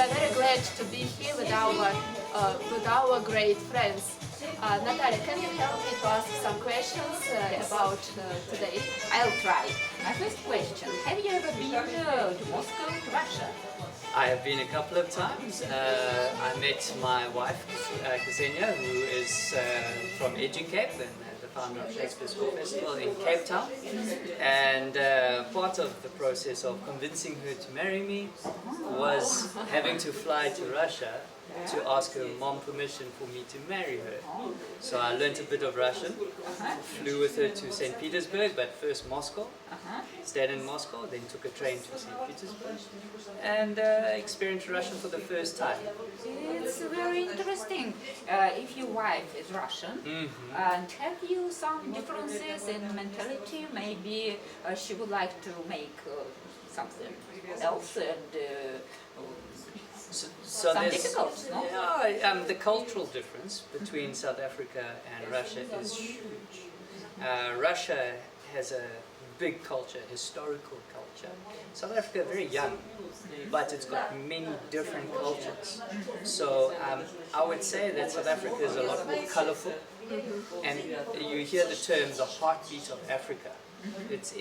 are very glad to be here with our great friends. Natalia, can you help me to ask some questions about today? I'll try. My first question, have you ever been to Moscow, to Russia? I have been a couple of times. I met my wife, Ksenia, who is from Educape and the founder of Shakespeare School Festival in Cape Town. And part of the process of convincing her to marry me was having to fly to Russia to ask her mom permission for me to marry her. So I learned a bit of Russian, flew with her to St. Petersburg, but first Moscow, stayed in Moscow, then took a train to St. Petersburg, and experienced Russian for the first time. It's very interesting. If your wife is Russian, and have you some differences in mentality? Maybe she would like to make something else and So some difficult, no? Yeah, the cultural difference between South Africa and Russia is huge. Russia has a big culture, historical culture. South Africa is very young, but it's got many different cultures. So I would say that South Africa is a lot more colorful, and you hear the term the heartbeat of Africa. It's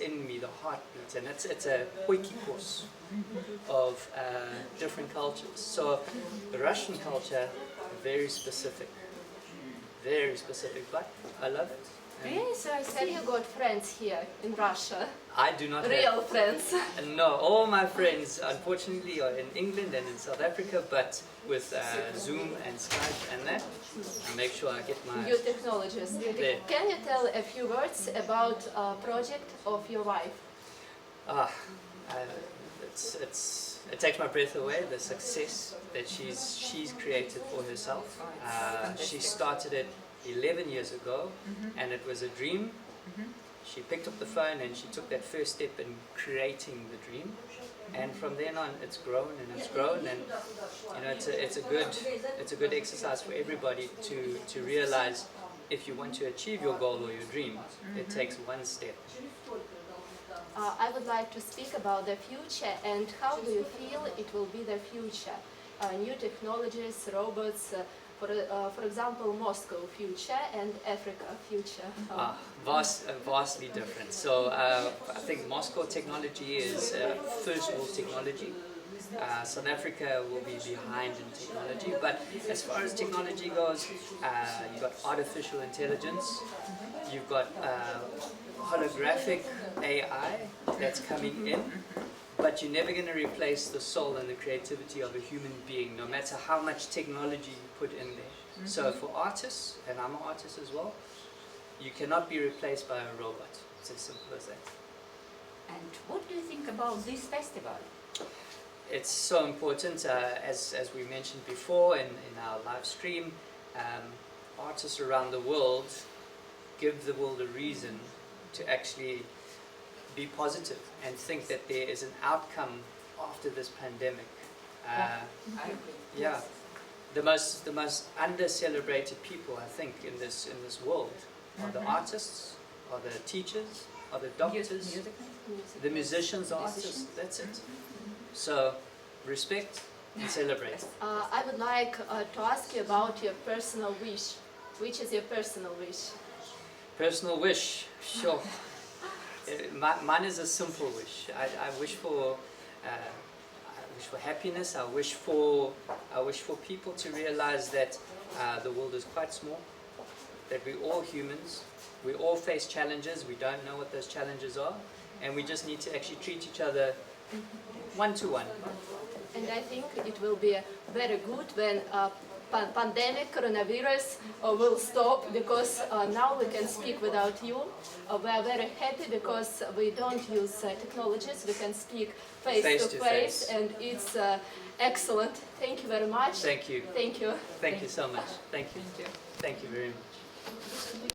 in me, the heartbeat, and it's a oikikos of different cultures. So the Russian culture, very specific, but I love it. Yes, I said you got friends here in Russia. I do not Real have, friends. No, all my friends unfortunately are in England and in South Africa, but with Zoom and Skype and that, I make sure I get my... New technologies. There. Can you tell a few words about a project of your wife? It takes my breath away, the success that she's created for herself. She started it 11 years ago, and it was a dream. She picked up the phone and she took that first step in creating the dream, and from then on it's grown and it's grown, and you know it's a good exercise for everybody to realize if you want to achieve your goal or your dream, it takes one step. I would like to speak about the future, and how do you feel it will be the future? New technologies, robots, for example, Moscow future and Africa future. Vastly different. So I think Moscow technology is first world technology. South Africa will be behind in technology, but as far as technology goes, you've got artificial intelligence, you've got holographic AI that's coming in, but you're never going to replace the soul and the creativity of a human being, no matter how much technology you put in there. So for artists, and I'm an artist as well, you cannot be replaced by a robot. It's as simple as that. And what do you think about this festival? It's so important, as we mentioned before in our live stream, artists around the world give the world a reason to actually be positive and think that there is an outcome after this pandemic. Yeah, the most under-celebrated people, I think, in this world are the artists, are the teachers, are the doctors, the musicians, the artists. That's it. So respect and celebrate. I would like to ask you about your personal wish. Which is your personal wish? Personal wish, sure. Mine is a simple wish. I wish for happiness. I wish for people to realize that the world is quite small, that we're all humans, we all face challenges, we don't know what those challenges are, and we just need to actually treat each other one-to-one. And I think it will be very good when pandemic, coronavirus will stop, because now we can speak without you. We are very happy because we don't use technologies, we can speak face to face, and it's excellent. Thank you very much. Thank you. Thank you. Thank you so much. Thank you. Thank you very much.